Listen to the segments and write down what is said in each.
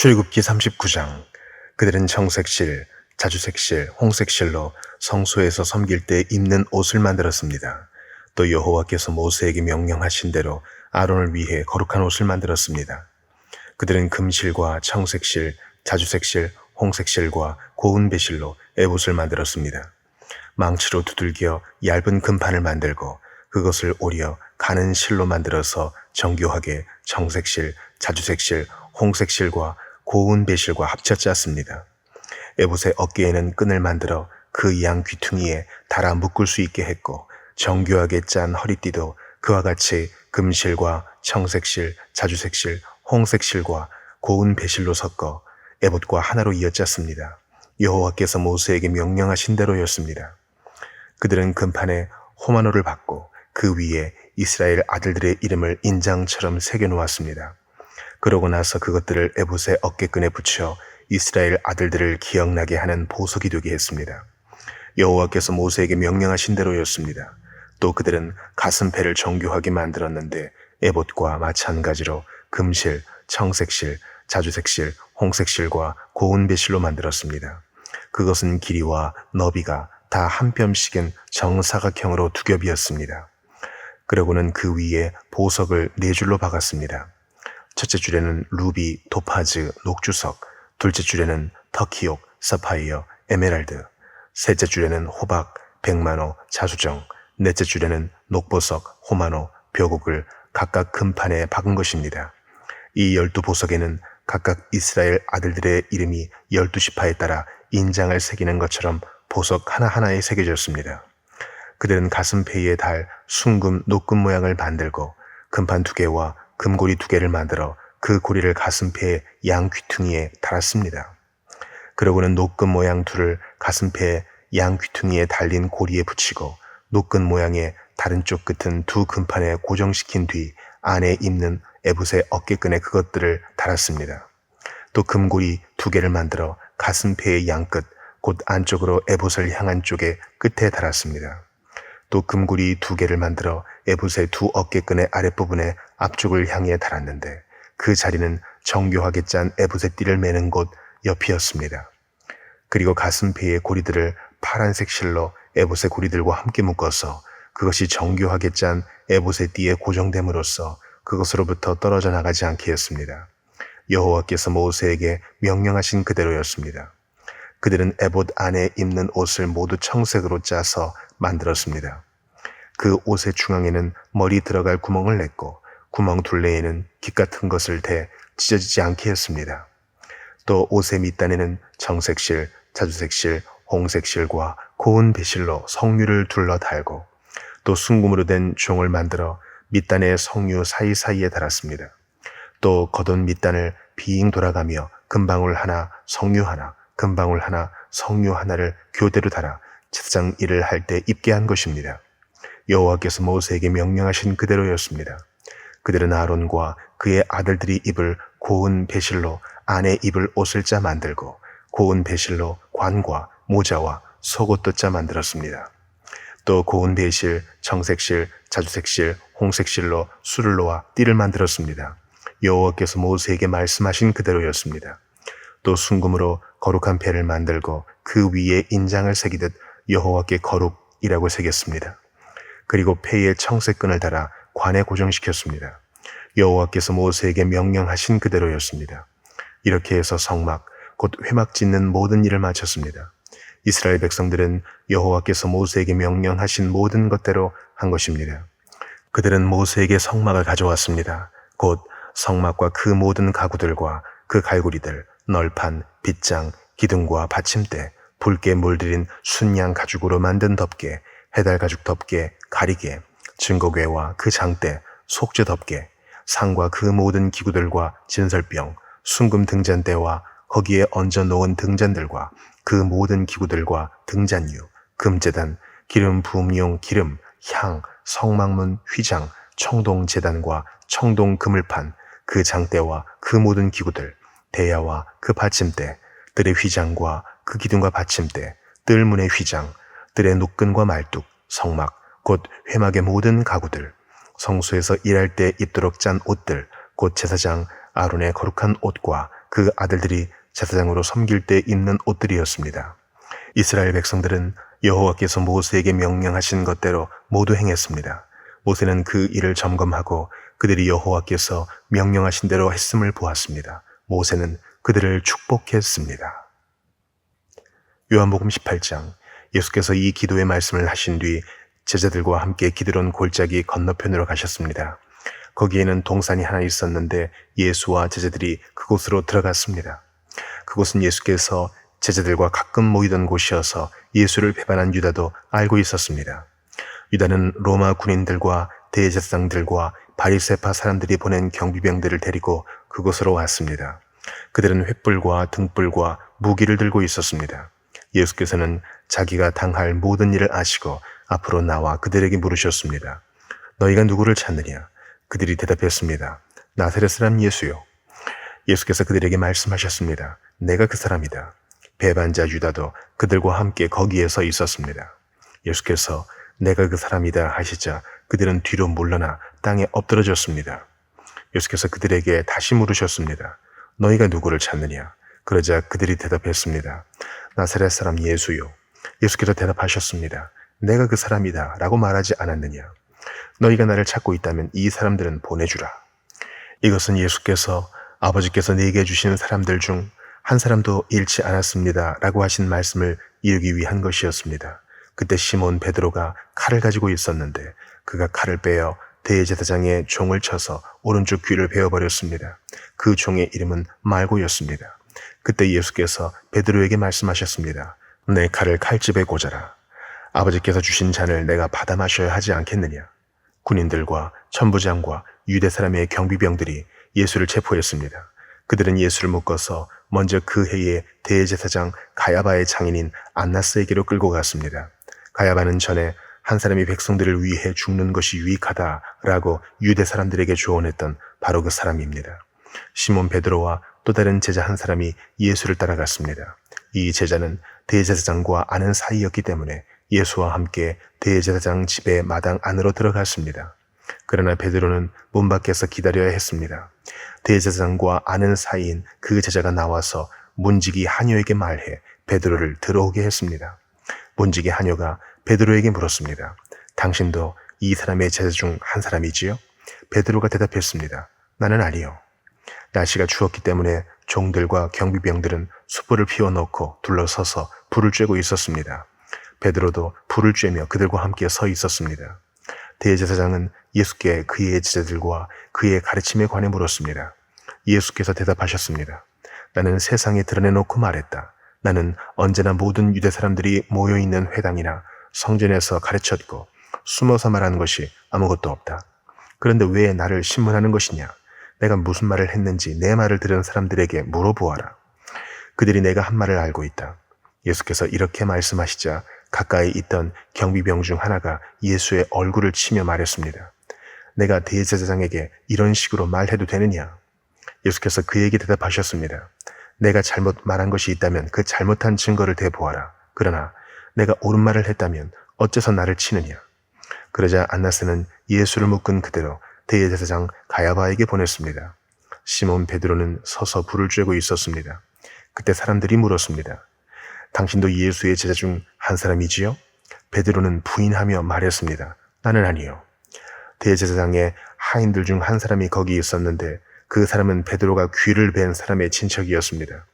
출애굽기 39장. 그들은 청색실, 자주색실, 홍색실로 성소에서 섬길 때 입는 옷을 만들었습니다. 또 여호와께서 모세에게 명령하신 대로 아론을 위해 거룩한 옷을 만들었습니다. 그들은 금실과 청색실, 자주색실, 홍색실과 고운 배실로 에봇을 만들었습니다. 망치로 두들겨 얇은 금판을 만들고 그것을 오려 가는 실로 만들어서 정교하게 청색실, 자주색실, 홍색실과 고운 배실과 합쳐 짰습니다. 에봇의 어깨에는 끈을 만들어 그 양 귀퉁이에 달아 묶을 수 있게 했고 정교하게 짠 허리띠도 그와 같이 금실과 청색실, 자주색실, 홍색실과 고운 배실로 섞어 에봇과 하나로 이어짰습니다. 여호와께서 모세에게 명령하신 대로였습니다. 그들은 금판에 호마노를 받고 그 위에 이스라엘 아들들의 이름을 인장처럼 새겨놓았습니다. 그러고 나서 그것들을 에봇의 어깨끈에 붙여 이스라엘 아들들을 기억나게 하는 보석이 되게 했습니다. 여호와께서 모세에게 명령하신 대로였습니다. 또 그들은 가슴패를 정교하게 만들었는데 에봇과 마찬가지로 금실, 청색실, 자주색실, 홍색실과 고운 배실로 만들었습니다. 그것은 길이와 너비가 다 한 뼘씩은 정사각형으로 두 겹이었습니다. 그러고는 그 위에 보석을 네 줄로 박았습니다. 첫째 줄에는 루비, 토파즈, 녹주석, 둘째 줄에는 터키옥, 사파이어, 에메랄드, 셋째 줄에는 호박, 백만호, 자수정, 넷째 줄에는 녹보석, 호마노, 벼곡을 각각 금판에 박은 것입니다. 이 12보석에는 각각 이스라엘 아들들의 이름이 12지파에 따라 인장을 새기는 것처럼 보석 하나하나에 새겨졌습니다. 그들은 가슴페이에 달 순금, 녹금 모양을 만들고 금판 2개와 금고리 2개를 만들어 그 고리를 가슴페의 양 귀퉁이에 달았습니다. 그러고는 녹금 모양 둘을 가슴페의 양 귀퉁이에 달린 고리에 붙이고 녹금 모양의 다른 쪽 끝은 두 금판에 고정시킨 뒤 안에 입는 에봇의 어깨끈에 그것들을 달았습니다. 또 금고리 2개를 만들어 가슴페의 양끝, 곧 안쪽으로 에봇을 향한 쪽에 끝에 달았습니다. 또 금고리 2개를 만들어 에봇의 두 어깨끈의 아랫부분에 앞쪽을 향해 달았는데 그 자리는 정교하게 짠 에봇의 띠를 매는 곳 옆이었습니다. 그리고 가슴페의 고리들을 파란색 실로 에봇의 고리들과 함께 묶어서 그것이 정교하게 짠 에봇의 띠에 고정됨으로써 그것으로부터 떨어져 나가지 않게 했습니다. 여호와께서 모세에게 명령하신 그대로였습니다. 그들은 에봇 안에 입는 옷을 모두 청색으로 짜서 만들었습니다. 그 옷의 중앙에는 머리 들어갈 구멍을 냈고 구멍 둘레에는 깃 같은 것을 대 찢어지지 않게 했습니다. 또 옷의 밑단에는 청색실, 자주색실, 홍색실과 고운 배실로 성류를 둘러 달고 또 순금으로 된 종을 만들어 밑단의 성류 사이사이에 달았습니다. 또 겉옷 밑단을 빙 돌아가며 금방울 하나, 성류 하나, 금방울 하나, 성류 하나를 교대로 달아 제사장 일을 할 때 입게 한 것입니다. 여호와께서 모세에게 명령하신 그대로였습니다. 그들은 아론과 그의 아들들이 입을 고운 배실로 안에 입을 옷을 짜 만들고 고운 배실로 관과 모자와 속옷도 짜 만들었습니다. 또 고운 배실, 청색실, 자주색실, 홍색실로 술을 놓아 띠를 만들었습니다. 여호와께서 모세에게 말씀하신 그대로였습니다. 또 순금으로 거룩한 패를 만들고 그 위에 인장을 새기듯 여호와께 거룩이라고 새겼습니다. 그리고 패에 청색끈을 달아 관에 고정시켰습니다. 여호와께서 모세에게 명령하신 그대로였습니다. 이렇게 해서 성막, 곧 회막 짓는 모든 일을 마쳤습니다. 이스라엘 백성들은 여호와께서 모세에게 명령하신 모든 것대로 한 것입니다. 그들은 모세에게 성막을 가져왔습니다. 곧 성막과 그 모든 가구들과 그 갈고리들, 널판, 빗장, 기둥과 받침대, 붉게 물들인 순양 가죽으로 만든 덮개, 해달 가죽 덮개, 가리개, 증거궤와 그 장대, 속죄 덮개, 상과 그 모든 기구들과 진설병, 순금 등잔대와 거기에 얹어 놓은 등잔들과 그 모든 기구들과 등잔유, 금제단, 기름 부음용 기름, 향, 성막문 휘장, 청동 제단과 청동 그물판, 그 장대와 그 모든 기구들, 대야와 그 받침대, 뜰의 휘장과 그 기둥과 받침대, 뜰문의 휘장, 뜰의 노끈과 말뚝, 성막, 곧 회막의 모든 가구들, 성소에서 일할 때 입도록 짠 옷들, 곧 제사장 아론의 거룩한 옷과 그 아들들이 제사장으로 섬길 때 입는 옷들이었습니다. 이스라엘 백성들은 여호와께서 모세에게 명령하신 것대로 모두 행했습니다. 모세는 그 일을 점검하고 그들이 여호와께서 명령하신 대로 했음을 보았습니다. 모세는 그들을 축복했습니다. 요한복음 18장, 예수께서 이 기도의 말씀을 하신 뒤 제자들과 함께 기드론 골짜기 건너편으로 가셨습니다. 거기에는 동산이 하나 있었는데 예수와 제자들이 그곳으로 들어갔습니다. 그곳은 예수께서 제자들과 가끔 모이던 곳이어서 예수를 배반한 유다도 알고 있었습니다. 유다는 로마 군인들과 대제사장들과 바리새파 사람들이 보낸 경비병들을 데리고 그곳으로 왔습니다. 그들은 횃불과 등불과 무기를 들고 있었습니다. 예수께서는 자기가 당할 모든 일을 아시고 앞으로 나와 그들에게 물으셨습니다. 너희가 누구를 찾느냐? 그들이 대답했습니다. 나사렛 사람 예수요. 예수께서 그들에게 말씀하셨습니다. 내가 그 사람이다. 배반자 유다도 그들과 함께 거기에 서 있었습니다. 예수께서 내가 그 사람이다 하시자 그들은 뒤로 물러나 땅에 엎드러졌습니다. 예수께서 그들에게 다시 물으셨습니다. 너희가 누구를 찾느냐? 그러자 그들이 대답했습니다. 나사렛 사람 예수요. 예수께서 대답하셨습니다. 내가 그 사람이다 라고 말하지 않았느냐? 너희가 나를 찾고 있다면 이 사람들은 보내주라. 이것은 예수께서 아버지께서 내게 주신 사람들 중 한 사람도 잃지 않았습니다 라고 하신 말씀을 이루기 위한 것이었습니다. 그때 시몬 베드로가 칼을 가지고 있었는데 그가 칼을 빼어 대제사장의 종을 쳐서 오른쪽 귀를 베어버렸습니다. 그 종의 이름은 말고였습니다. 그때 예수께서 베드로에게 말씀하셨습니다. 내 칼을 칼집에 꽂아라. 아버지께서 주신 잔을 내가 받아 마셔야 하지 않겠느냐. 군인들과 천부장과 유대 사람의 경비병들이 예수를 체포했습니다. 그들은 예수를 묶어서 먼저 그 해에 대제사장 가야바의 장인인 안나스에게로 끌고 갔습니다. 가야바는 전에 한 사람이 백성들을 위해 죽는 것이 유익하다라고 유대 사람들에게 조언했던 바로 그 사람입니다. 시몬 베드로와 또 다른 제자 한 사람이 예수를 따라갔습니다. 이 제자는 대제사장과 아는 사이였기 때문에 예수와 함께 대제사장 집의 마당 안으로 들어갔습니다. 그러나 베드로는 문 밖에서 기다려야 했습니다. 대제사장과 아는 사이인 그 제자가 나와서 문지기 하녀에게 말해 베드로를 들어오게 했습니다. 문지기 하녀가 베드로에게 물었습니다. 당신도 이 사람의 제자 중 한 사람이지요? 베드로가 대답했습니다. 나는 아니요. 날씨가 추웠기 때문에 종들과 경비병들은 숯불을 피워놓고 둘러서서 불을 쬐고 있었습니다. 베드로도 불을 쬐며 그들과 함께 서 있었습니다. 대제사장은 예수께 그의 제자들과 그의 가르침에 관해 물었습니다. 예수께서 대답하셨습니다. 나는 세상에 드러내놓고 말했다. 나는 언제나 모든 유대 사람들이 모여있는 회당이나 성전에서 가르쳤고 숨어서 말하는 것이 아무것도 없다. 그런데 왜 나를 신문하는 것이냐? 내가 무슨 말을 했는지 내 말을 들은 사람들에게 물어보아라. 그들이 내가 한 말을 알고 있다. 예수께서 이렇게 말씀하시자 가까이 있던 경비병 중 하나가 예수의 얼굴을 치며 말했습니다. 내가 대제사장에게 이런 식으로 말해도 되느냐? 예수께서 그에게 대답하셨습니다. 내가 잘못 말한 것이 있다면 그 잘못한 증거를 대보아라. 그러나 내가 옳은 말을 했다면 어째서 나를 치느냐? 그러자 안나스는 예수를 묶은 그대로 대제사장 가야바에게 보냈습니다. 시몬 베드로는 서서 불을 쬐고 있었습니다. 그때 사람들이 물었습니다. 당신도 예수의 제자 중 한 사람이지요? 베드로는 부인하며 말했습니다. 나는 아니요. 대제사장의 하인들 중 한 사람이 거기 있었는데 그 사람은 베드로가 귀를 벤 사람의 친척이었습니다.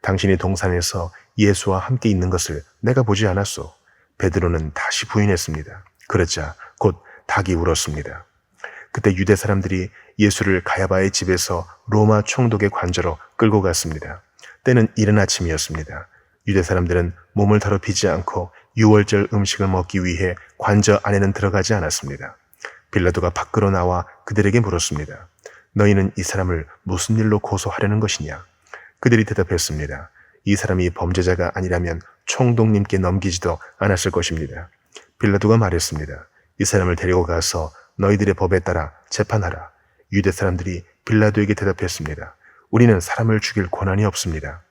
당신이 동산에서 예수와 함께 있는 것을 내가 보지 않았소. 베드로는 다시 부인했습니다. 그러자 곧 닭이 울었습니다. 그때 유대 사람들이 예수를 가야바의 집에서 로마 총독의 관저로 끌고 갔습니다. 때는 이른 아침이었습니다. 유대 사람들은 몸을 더럽히지 않고 유월절 음식을 먹기 위해 관저 안에는 들어가지 않았습니다. 빌라도가 밖으로 나와 그들에게 물었습니다. 너희는 이 사람을 무슨 일로 고소하려는 것이냐? 그들이 대답했습니다. 이 사람이 범죄자가 아니라면 총독님께 넘기지도 않았을 것입니다. 빌라도가 말했습니다. 이 사람을 데리고 가서 너희들의 법에 따라 재판하라. 유대 사람들이 빌라도에게 대답했습니다. 우리는 사람을 죽일 권한이 없습니다.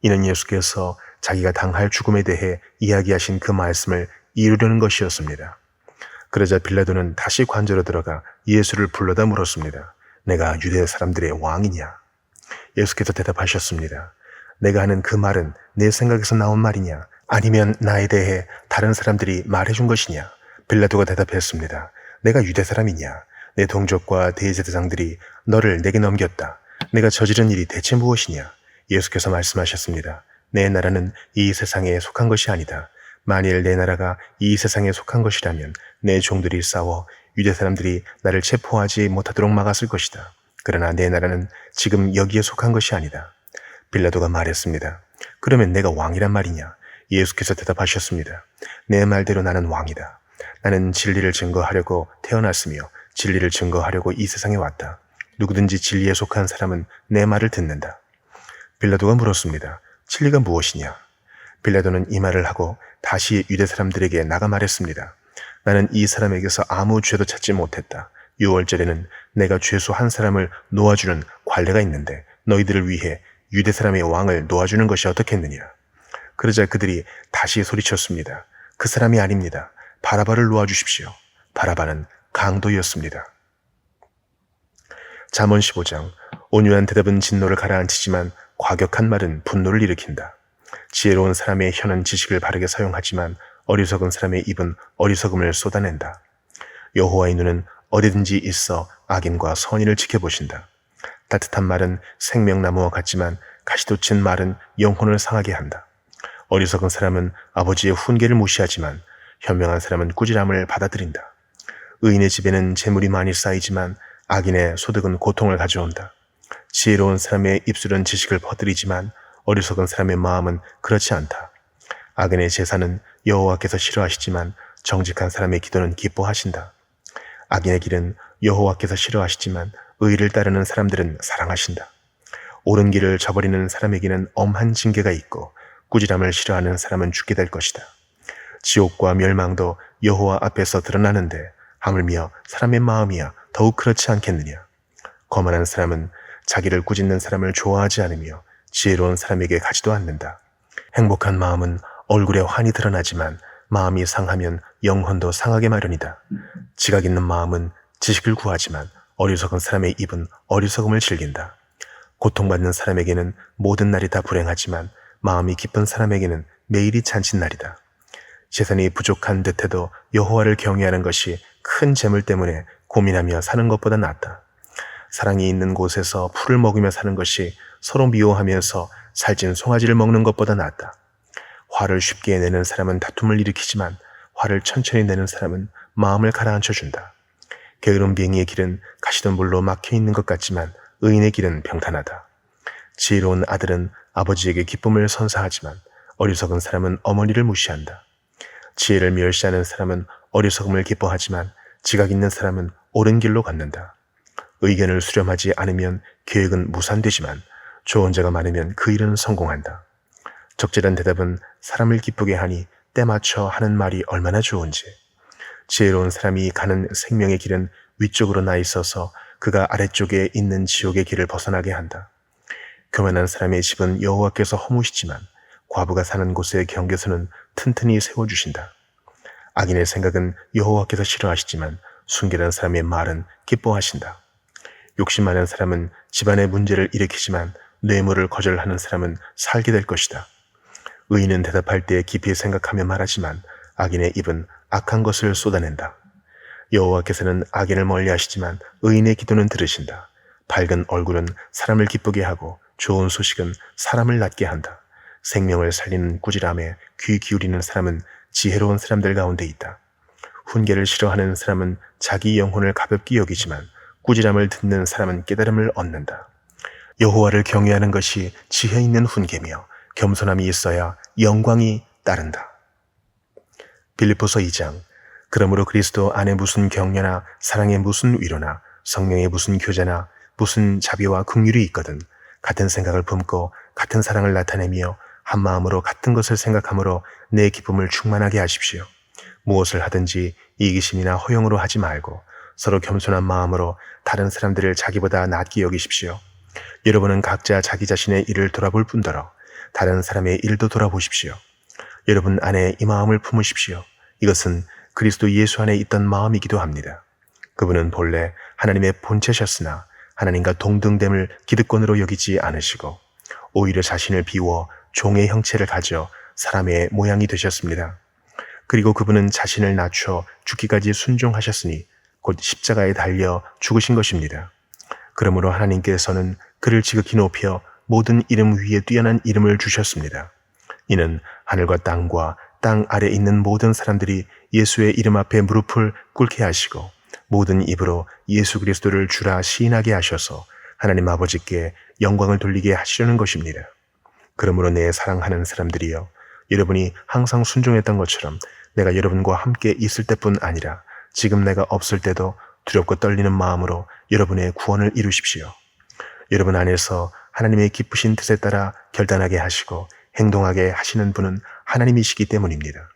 이는 예수께서 자기가 당할 죽음에 대해 이야기하신 그 말씀을 이루려는 것이었습니다. 그러자 빌라도는 다시 관저로 들어가 예수를 불러다 물었습니다. 내가 유대 사람들의 왕이냐? 예수께서 대답하셨습니다. 내가 하는 그 말은 내 생각에서 나온 말이냐? 아니면 나에 대해 다른 사람들이 말해준 것이냐? 빌라도가 대답했습니다. 내가 유대 사람이냐? 내 동족과 대제사장들이 너를 내게 넘겼다. 내가 저지른 일이 대체 무엇이냐? 예수께서 말씀하셨습니다. 내 나라는 이 세상에 속한 것이 아니다. 만일 내 나라가 이 세상에 속한 것이라면 내 종들이 싸워 유대 사람들이 나를 체포하지 못하도록 막았을 것이다. 그러나 내 나라는 지금 여기에 속한 것이 아니다. 빌라도가 말했습니다. 그러면 내가 왕이란 말이냐? 예수께서 대답하셨습니다. 내 말대로 나는 왕이다. 나는 진리를 증거하려고 태어났으며 진리를 증거하려고 이 세상에 왔다. 누구든지 진리에 속한 사람은 내 말을 듣는다. 빌라도가 물었습니다. 진리가 무엇이냐? 빌라도는 이 말을 하고 다시 유대 사람들에게 나가 말했습니다. 나는 이 사람에게서 아무 죄도 찾지 못했다. 6월절에는 내가 죄수 한 사람을 놓아주는 관례가 있는데 너희들을 위해 유대 사람의 왕을 놓아주는 것이 어떻겠느냐? 그러자 그들이 다시 소리쳤습니다. 그 사람이 아닙니다. 바라바를 놓아주십시오. 바라바는 강도였습니다. 잠언 15장. 온유한 대답은 진노를 가라앉히지만 과격한 말은 분노를 일으킨다. 지혜로운 사람의 혀는 지식을 바르게 사용하지만 어리석은 사람의 입은 어리석음을 쏟아낸다. 여호와의 눈은 어디든지 있어 악인과 선인을 지켜보신다. 따뜻한 말은 생명나무와 같지만 가시돋친 말은 영혼을 상하게 한다. 어리석은 사람은 아버지의 훈계를 무시하지만 현명한 사람은 꾸지람을 받아들인다. 의인의 집에는 재물이 많이 쌓이지만 악인의 소득은 고통을 가져온다. 지혜로운 사람의 입술은 지식을 퍼뜨리지만 어리석은 사람의 마음은 그렇지 않다. 악인의 제사는 여호와께서 싫어하시지만 정직한 사람의 기도는 기뻐하신다. 악인의 길은 여호와께서 싫어하시지만 의를 따르는 사람들은 사랑하신다. 옳은 길을 저버리는 사람에게는 엄한 징계가 있고 꾸지람을 싫어하는 사람은 죽게 될 것이다. 지옥과 멸망도 여호와 앞에서 드러나는데 하물며 사람의 마음이야 더욱 그렇지 않겠느냐. 거만한 사람은 자기를 꾸짖는 사람을 좋아하지 않으며 지혜로운 사람에게 가지도 않는다. 행복한 마음은 얼굴에 환히 드러나지만 마음이 상하면 영혼도 상하게 마련이다. 지각 있는 마음은 지식을 구하지만 어리석은 사람의 입은 어리석음을 즐긴다. 고통받는 사람에게는 모든 날이 다 불행하지만 마음이 깊은 사람에게는 매일이 잔칫날이다. 재산이 부족한 듯해도 여호와를 경외하는 것이 큰 재물 때문에 고민하며 사는 것보다 낫다. 사랑이 있는 곳에서 풀을 먹으며 사는 것이 서로 미워하면서 살찐 송아지를 먹는 것보다 낫다. 화를 쉽게 내는 사람은 다툼을 일으키지만 화를 천천히 내는 사람은 마음을 가라앉혀준다. 게으른 비행의 길은 가시던 물로 막혀 있는 것 같지만 의인의 길은 평탄하다. 지혜로운 아들은 아버지에게 기쁨을 선사하지만 어리석은 사람은 어머니를 무시한다. 지혜를 멸시하는 사람은 어리석음을 기뻐하지만 지각 있는 사람은 옳은 길로 걷는다. 의견을 수렴하지 않으면 계획은 무산되지만 좋은 자가 많으면 그 일은 성공한다. 적절한 대답은 사람을 기쁘게 하니 때맞춰 하는 말이 얼마나 좋은지. 지혜로운 사람이 가는 생명의 길은 위쪽으로 나 있어서 그가 아래쪽에 있는 지옥의 길을 벗어나게 한다. 교만한 사람의 집은 여호와께서 허무시지만 과부가 사는 곳의 경계선은 튼튼히 세워주신다. 악인의 생각은 여호와께서 싫어하시지만 순결한 사람의 말은 기뻐하신다. 욕심 많은 사람은 집안의 문제를 일으키지만 뇌물을 거절하는 사람은 살게 될 것이다. 의인은 대답할 때 깊이 생각하며 말하지만 악인의 입은 악한 것을 쏟아낸다. 여호와께서는 악인을 멀리하시지만 의인의 기도는 들으신다. 밝은 얼굴은 사람을 기쁘게 하고 좋은 소식은 사람을 낫게 한다. 생명을 살리는 꾸지람에 귀 기울이는 사람은 지혜로운 사람들 가운데 있다. 훈계를 싫어하는 사람은 자기 영혼을 가볍게 여기지만 꾸지람을 듣는 사람은 깨달음을 얻는다. 여호와를 경외하는 것이 지혜 있는 훈계며 겸손함이 있어야 영광이 따른다. 빌립보서 2장. 그러므로 그리스도 안에 무슨 격려나 사랑에 무슨 위로나 성령에 무슨 교제나 무슨 자비와 긍휼이 있거든 같은 생각을 품고 같은 사랑을 나타내며 한 마음으로 같은 것을 생각함으로 내 기쁨을 충만하게 하십시오. 무엇을 하든지 이기심이나 허영으로 하지 말고 서로 겸손한 마음으로 다른 사람들을 자기보다 낫게 여기십시오. 여러분은 각자 자기 자신의 일을 돌아볼 뿐더러 다른 사람의 일도 돌아보십시오. 여러분 안에 이 마음을 품으십시오. 이것은 그리스도 예수 안에 있던 마음이기도 합니다. 그분은 본래 하나님의 본체셨으나 하나님과 동등됨을 기득권으로 여기지 않으시고 오히려 자신을 비워 종의 형체를 가져 사람의 모양이 되셨습니다. 그리고 그분은 자신을 낮춰 죽기까지 순종하셨으니 곧 십자가에 달려 죽으신 것입니다. 그러므로 하나님께서는 그를 지극히 높여 모든 이름 위에 뛰어난 이름을 주셨습니다. 이는 하늘과 땅과 땅 아래 있는 모든 사람들이 예수의 이름 앞에 무릎을 꿇게 하시고 모든 입으로 예수 그리스도를 주라 시인하게 하셔서 하나님 아버지께 영광을 돌리게 하시려는 것입니다. 그러므로 내 사랑하는 사람들이여, 여러분이 항상 순종했던 것처럼 내가 여러분과 함께 있을 때뿐 아니라 지금 내가 없을 때도 두렵고 떨리는 마음으로 여러분의 구원을 이루십시오. 여러분 안에서 하나님의 기쁘신 뜻에 따라 결단하게 하시고 행동하게 하시는 분은 하나님이시기 때문입니다.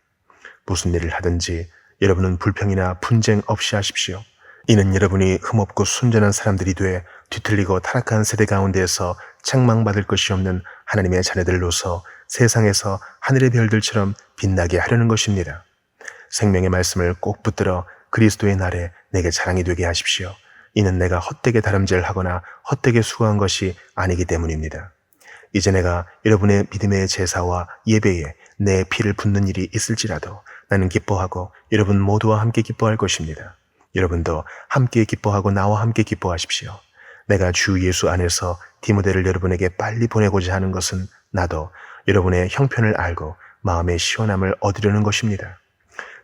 무슨 일을 하든지 여러분은 불평이나 분쟁 없이 하십시오. 이는 여러분이 흠없고 순전한 사람들이 돼 뒤틀리고 타락한 세대 가운데에서 책망받을 것이 없는 하나님의 자녀들로서 세상에서 하늘의 별들처럼 빛나게 하려는 것입니다. 생명의 말씀을 꼭 붙들어 그리스도의 날에 내게 자랑이 되게 하십시오. 이는 내가 헛되게 다름질하거나 헛되게 수고한 것이 아니기 때문입니다. 이제 내가 여러분의 믿음의 제사와 예배에 내 피를 붓는 일이 있을지라도 나는 기뻐하고 여러분 모두와 함께 기뻐할 것입니다. 여러분도 함께 기뻐하고 나와 함께 기뻐하십시오. 내가 주 예수 안에서 디모데를 여러분에게 빨리 보내고자 하는 것은 나도 여러분의 형편을 알고 마음의 시원함을 얻으려는 것입니다.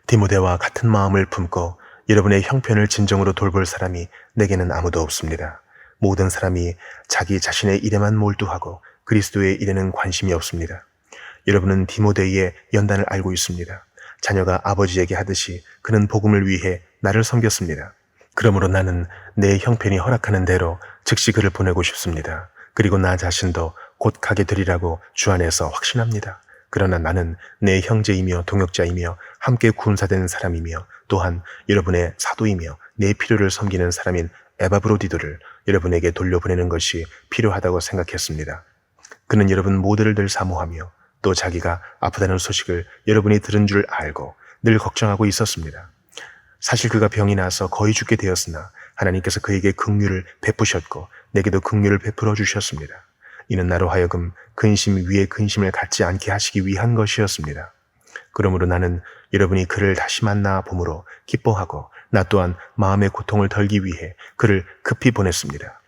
디모데와 같은 마음을 품고 여러분의 형편을 진정으로 돌볼 사람이 내게는 아무도 없습니다. 모든 사람이 자기 자신의 일에만 몰두하고 그리스도의 일에는 관심이 없습니다. 여러분은 디모데의 연단을 알고 있습니다. 자녀가 아버지에게 하듯이 그는 복음을 위해 나를 섬겼습니다. 그러므로 나는 내 형편이 허락하는 대로 즉시 그를 보내고 싶습니다. 그리고 나 자신도 곧 가게 되리라고 주 안에서 확신합니다. 그러나 나는 내 형제이며 동역자이며 함께 군사된 사람이며 또한 여러분의 사도이며 내 필요를 섬기는 사람인 에바브로디도를 여러분에게 돌려보내는 것이 필요하다고 생각했습니다. 그는 여러분 모두를 늘 사모하며 또 자기가 아프다는 소식을 여러분이 들은 줄 알고 늘 걱정하고 있었습니다. 사실 그가 병이 나서 거의 죽게 되었으나 하나님께서 그에게 긍휼을 베푸셨고 내게도 긍휼을 베풀어 주셨습니다. 이는 나로 하여금 근심 위에 근심을 갖지 않게 하시기 위한 것이었습니다. 그러므로 나는 여러분이 그를 다시 만나 봄으로 기뻐하고 나 또한 마음의 고통을 덜기 위해 그를 급히 보냈습니다.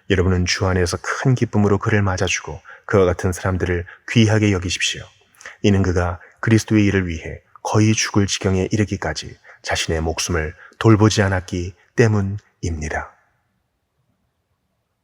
여러분은 주 안에서 큰 기쁨으로 그를 맞아주고 그와 같은 사람들을 귀하게 여기십시오. 이는 그가 그리스도의 일을 위해 거의 죽을 지경에 이르기까지 자신의 목숨을 돌보지 않았기 때문입니다.